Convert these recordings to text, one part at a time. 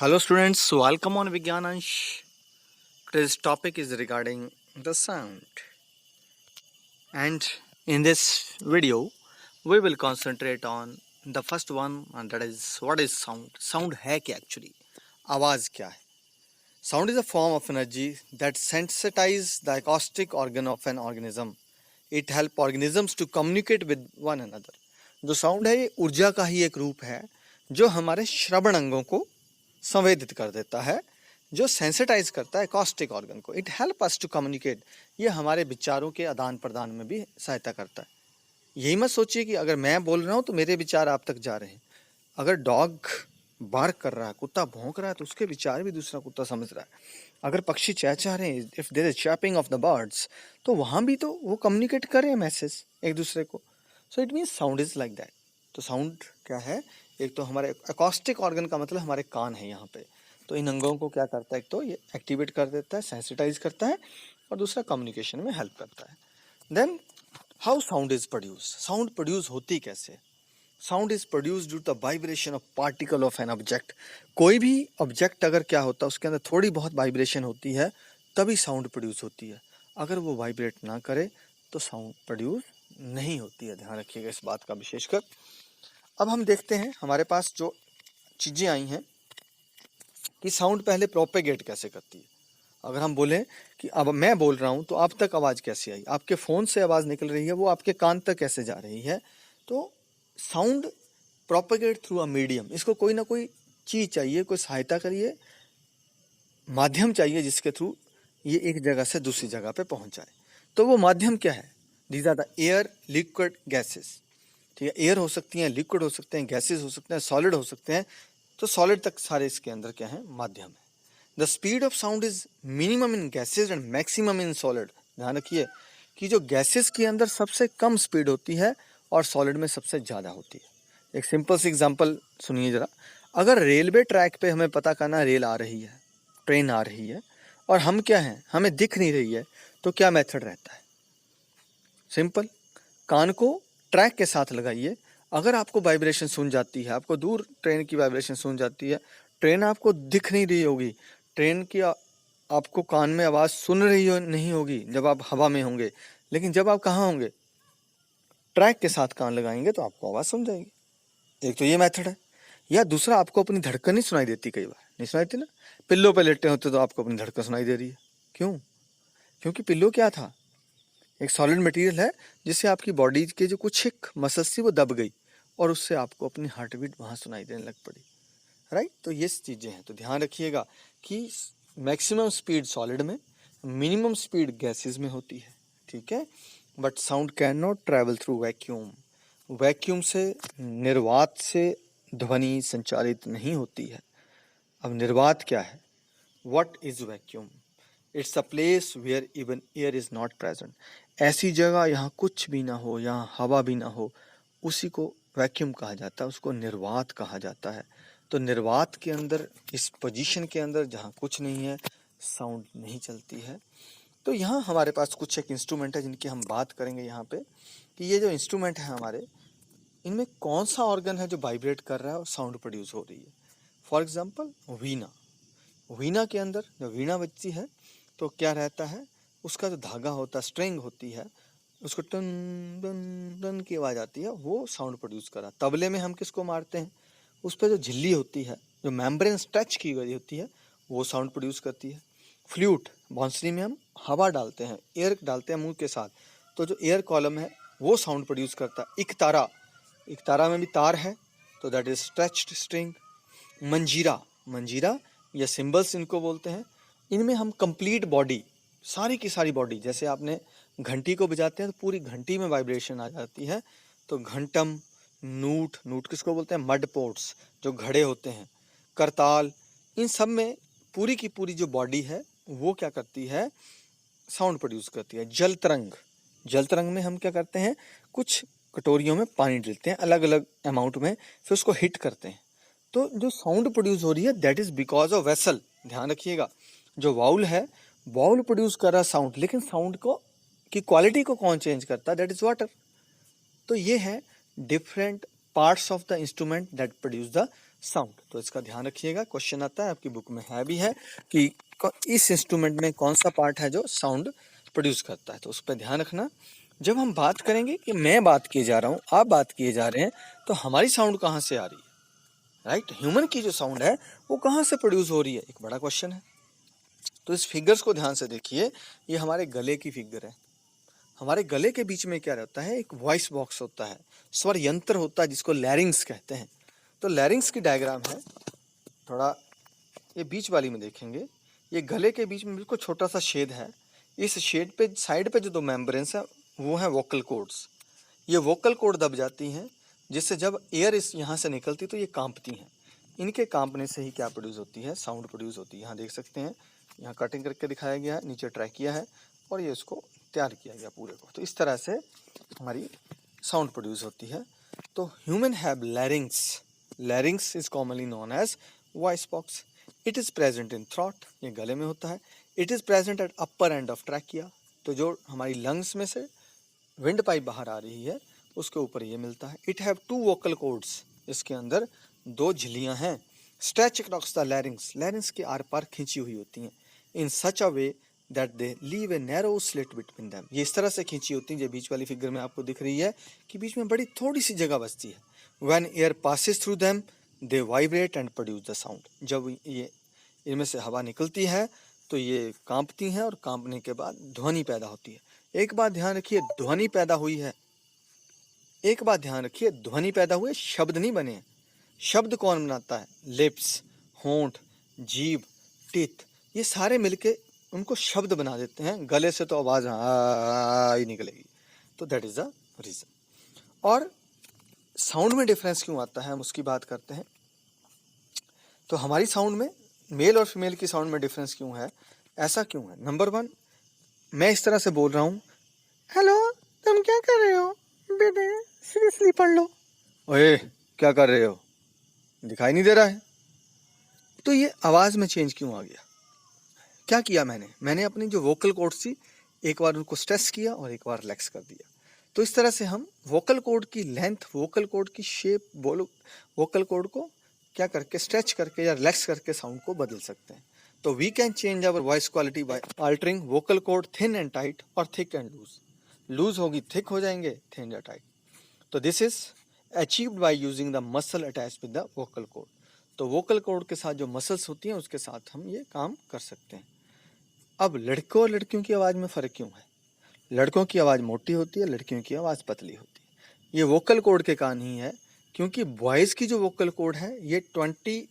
Hello students, welcome on Vigyanansh. Today's topic is regarding the sound. And in this video, we will concentrate on the first one, and that is what is sound. Sound है क्या actually? आवाज क्या है? Sound is a form of energy that sensitizes the acoustic organ of an organism. It helps organisms to communicate with one another. जो sound है ये ऊर्जा का ही एक रूप है जो हमारे श्रवण अंगों को संवेदित कर देता है, जो सेंसिटाइज करता है कॉस्टिक ऑर्गन को. It help us to communicate. ये हमारे विचारों के आदान प्रदान में भी सहायता करता है. यही मत सोचिए कि अगर मैं बोल रहा हूँ तो मेरे विचार आप तक जा रहे हैं. अगर डॉग बार्क कर रहा है, कुत्ता भौंक रहा है, तो उसके विचार भी दूसरा कुत्ता समझ रहा है. अगर पक्षी चहचहा रहे हैं, if there is chirping of the birds, तो वहाँ भी तो वो कम्युनिकेट कर रहे हैं मैसेज एक दूसरे को. So it means sound is like that. तो साउंड क्या है? एक तो हमारे अकॉस्टिक ऑर्गन का मतलब हमारे कान है यहाँ पे. तो इन अंगों को क्या करता है? एक तो ये एक्टिवेट कर देता है, सेंसिटाइज करता है, और दूसरा कम्युनिकेशन में हेल्प करता है. Then how sound is produce. Sound produce होती कैसे? Sound is produce due to the vibration of particle of an object. कोई भी ऑब्जेक्ट अगर क्या होता है, उसके अंदर थोड़ी बहुत वाइब्रेशन होती है, तभी साउंड प्रोड्यूस होती है. अगर वो वाइब्रेट ना करे तो साउंड प्रोड्यूस नहीं होती है. ध्यान रखिएगा इस बात का विशेषकर. अब हम देखते हैं हमारे पास जो चीज़ें आई हैं कि साउंड पहले प्रोपेगेट कैसे करती है. अगर हम बोलें कि अब मैं बोल रहा हूँ तो आप तक आवाज़ कैसे आई, आपके फ़ोन से आवाज़ निकल रही है, वो आपके कान तक कैसे जा रही है. तो sound propagate through a medium. इसको कोई ना कोई चीज़ चाहिए, कोई सहायता करिए, माध्यम चाहिए जिसके थ्रू ये एक जगह से दूसरी जगह पे पहुँच जाए. तो वो माध्यम क्या है? These are the air, liquid, gases. ठीक है, एयर हो सकती हैं, लिक्विड हो सकते हैं, गैसेस हो सकते हैं, सॉलिड हो सकते हैं. तो सॉलिड तक सारे इसके अंदर क्या है? माध्यम है. The speed of sound is minimum in gases and maximum in solid. ध्यान रखिए कि जो गैसेस के अंदर सबसे कम स्पीड होती है और सॉलिड में सबसे ज़्यादा होती है. एक सिंपल सी एग्जांपल सुनिए ज़रा. अगर रेलवे ट्रैक पे हमें पता करना रेल आ रही है, ट्रेन आ रही है, और हम क्या हैं, हमें दिख नहीं रही है, तो क्या मेथड रहता है? सिंपल, कान को ट्रैक के साथ लगाइए. अगर आपको वाइब्रेशन सुन जाती है, आपको दूर ट्रेन की वाइब्रेशन सुन जाती है, ट्रेन आपको दिख नहीं रही होगी, ट्रेन की आपको कान में आवाज़ सुन रही नहीं होगी जब आप हवा में होंगे, लेकिन जब आप कहाँ होंगे, ट्रैक के साथ कान लगाएंगे, तो आपको आवाज़ सुन जाएगी. एक तो ये मेथड है. या दूसरा, आपको अपनी धड़कन नहीं सुनाई देती. कई बार नहीं सुनाई देती ना. पिल्लो पे लेटे होते तो आपको अपनी धड़कन सुनाई दे रही है. क्यों? क्योंकि पिल्लो क्या था? एक सॉलिड मटेरियल है जिससे आपकी बॉडी के जो कुछ एक मसल्स थी वो दब गई, और उससे आपको अपनी हार्ट बीट वहाँ सुनाई देने लग पड़ी. राइट. तो ये चीज़ें हैं. तो ध्यान रखिएगा कि मैक्सिमम स्पीड सॉलिड में, मिनिमम स्पीड गैसेस में होती है. ठीक है. But sound can not travel through vacuum. Vacuum से, निर्वात से ध्वनि संचारित नहीं होती है. अब निर्वात क्या है? What is vacuum? It's a place where even air is not present. ऐसी जगह यहाँ कुछ भी ना हो, यहाँ हवा भी ना हो, उसी को वैक्यूम कहा जाता है, उसको निर्वात कहा जाता है. तो निर्वात के अंदर, इस पोजीशन के अंदर जहाँ कुछ नहीं है, साउंड नहीं चलती है. तो यहाँ हमारे पास कुछ एक इंस्ट्रूमेंट है जिनकी हम बात करेंगे यहाँ पे, कि ये जो इंस्ट्रूमेंट है हमारे, इनमें कौन सा ऑर्गन है जो वाइब्रेट कर रहा है और साउंड प्रोड्यूस हो रही है. फॉर एग्जाम्पल वीणा. वीणा के अंदर जब वीणा बजती है तो क्या रहता है? उसका जो धागा होता है, स्ट्रिंग होती है, उसको टन टन टन की आवाज़ आती है, वो साउंड प्रोड्यूस करा. तबले में हम किसको मारते हैं? उस पर जो झिल्ली होती है, जो मेम्ब्रेन स्ट्रेच की गई होती है, वो साउंड प्रोड्यूस करती है. फ्लूट, बांसुरी में हम हवा डालते हैं, एयर डालते हैं मुंह के साथ, तो जो एयर कॉलम है वो साउंड प्रोड्यूस करता है. इकतारा, इकतारा में भी तार है, तो दैट इज स्ट्रेच्ड स्ट्रिंग. मंजीरा, मंजीरा या सिंबल्स इनको बोलते हैं. इनमें हम कंप्लीट बॉडी, सारी की सारी बॉडी, जैसे आपने घंटी को बजाते हैं तो पूरी घंटी में वाइब्रेशन आ जाती है. तो घंटम, नूट, नूट किसको बोलते हैं? मड पोट्स, जो घड़े होते हैं, करताल, इन सब में पूरी की पूरी जो बॉडी है वो क्या करती है? साउंड प्रोड्यूस करती है. जल तरंग, जल तरंग में हम क्या करते हैं? कुछ कटोरियों में पानी डालते हैं अलग अलग अमाउंट में, फिर उसको हिट करते हैं. तो जो साउंड प्रोड्यूस हो रही है, that is because of vessel. ध्यान रखिएगा, जो वाउल है, वाउल प्रोड्यूस कर रहा है साउंड, लेकिन साउंड को की क्वालिटी को कौन चेंज करता है? That is water. तो ये है different parts of the instrument that produce the sound. तो इसका ध्यान रखिएगा, क्वेश्चन आता है, आपकी बुक में है भी है कि इस इंस्ट्रूमेंट में कौन सा पार्ट है जो साउंड प्रोड्यूस करता है, तो उस पर ध्यान रखना। जब हम बात करेंगे कि मैं बात किए जा रहा हूँ, आप बात किए जा रहे हैं, तो हमारी साउंड कहाँ से आ रही है, राइट? ह्यूमन की जो साउंड है वो कहाँ से प्रोड्यूस हो रही है, एक बड़ा क्वेश्चन है। तो इस फिगर्स को ध्यान से देखिए, ये हमारे गले की फिगर है। हमारे गले के बीच में क्या रहता है, एक वॉइस बॉक्स होता है, स्वर यंत्र होता है जिसको लैरिंग्स कहते हैं। तो लैरिंग्स की डायग्राम है, थोड़ा ये बीच वाली में देखेंगे, ये गले के बीच में बिल्कुल छोटा सा छेद है। इस छेद पे साइड पे जो दो मेम्ब्रेन्स है वो है वोकल कॉर्ड्स। ये वोकल कॉर्ड दब जाती हैं, जिससे जब एयर इस यहाँ से निकलती तो ये कांपती हैं। इनके कांपने से ही क्या प्रोड्यूस होती है, साउंड प्रोड्यूस होती है। यहाँ देख सकते हैं, यहाँ कटिंग करके दिखाया गया है, नीचे ट्रैकिया है और ये इसको तैयार किया गया पूरे को। तो इस तरह से हमारी साउंड प्रोड्यूस होती है। तो human have larynx. Larynx is commonly known as voice box. It is present in throat, ये गले में होता है। It is present at upper end of trachea, तो जो हमारी लंग्स में से विंड पाइप बाहर आ रही है उसके ऊपर ये मिलता है। It have two vocal cords, इसके अंदर दो झिल्लियाँ हैं। Stretch across the larynx, larynx के आर पार खींची हुई होती हैं। In such a way that they leave a narrow slit between them, ये इस तरह से खींची होती हैं, जो बीच वाली फिगर में आपको दिख रही है कि बीच में बड़ी थोड़ी सी जगह बचती है। When air passes through them they vibrate and produce the sound. जब ये इनमें से हवा निकलती है तो ये कांपती हैं और कांपने के बाद ध्वनि पैदा होती है। एक बात ध्यान रखिए, ध्वनि पैदा हुई है, एक बात ध्यान रखिए, ध्वनि पैदा हुए, शब्द नहीं बने। शब्द कौन बनाता है? लिप्स, होंठ, जीभ, टीथ, ये सारे मिलके उनको शब्द बना देते हैं। गले से तो आवाज ही निकलेगी। तो दैट इज द रीजन। और साउंड में डिफरेंस क्यों आता है, हम उसकी बात करते हैं। तो हमारी साउंड में मेल और फीमेल की साउंड में डिफरेंस क्यों है, ऐसा क्यों है? नंबर 1, मैं इस तरह से बोल रहा हूँ, हेलो तुम क्या कर रहे हो बेटे, सीरियसली पढ़ लो। ओए क्या कर रहे हो, दिखाई नहीं दे रहा है? तो ये आवाज़ में चेंज क्यों आ गया? क्या किया मैंने अपनी जो वोकल कॉर्ड थी, एक बार उनको स्ट्रेस किया और एक बार रिलैक्स कर दिया। तो इस तरह से हम वोकल कॉर्ड की लेंथ, वोकल कॉर्ड की शेप, वोकल कॉर्ड को क्या करके स्ट्रेच करके या रिलैक्स करके साउंड को बदल सकते हैं। तो we can change our voice quality by altering vocal cord thin and tight और थिक एंड लूज। लूज होगी थिक हो जाएंगे, थिन या टाइट। तो this is achieved by using the muscle attach with the vocal cord. तो vocal cord के साथ जो मसल्स होती हैं उसके साथ हम ये काम कर सकते हैं। अब लड़कों और लड़कियों की आवाज़ में फ़र्क क्यों है? लड़कों की आवाज़ मोटी होती है, लड़कियों की आवाज़ पतली होती है। ये वोकल कॉर्ड के कारण ही है, क्योंकि बॉयज़ की जो वोकल कॉर्ड है ये 20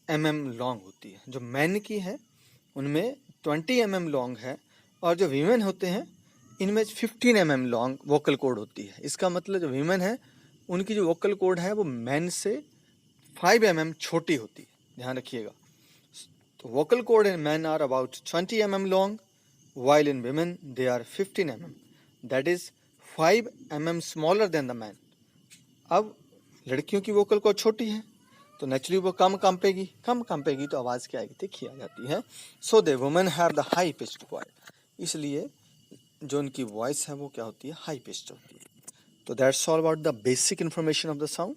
mm लॉन्ग होती है। जो मैन की है उनमें 20 mm लॉन्ग है, और जो वीमेन होते हैं इनमें 15 mm लॉन्ग वोकल कॉर्ड होती है। इसका मतलब जो वीमेन है उनकी जो वोकल कॉर्ड है वो मैन से 5 mm छोटी होती है, ध्यान रखिएगा। तो vocal cord in men are about 20 mm long, while in women they are 15 mm. That is 5 mm smaller than the man. अब लड़कियों की वोकल कॉर्ड छोटी है तो नेचुरली वो कम कंपेगी तो आवाज़ क्या आएगी, तिखी आ जाती है। So the women have the high pitched voice, इसलिए जो उनकी वॉइस है वो क्या होती है, हाई पिच्ड होती है। तो that's all about the basic information of the sound.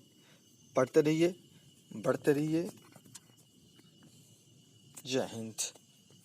पढ़ते रहिए, बढ़ते रहिए। जय हिंद।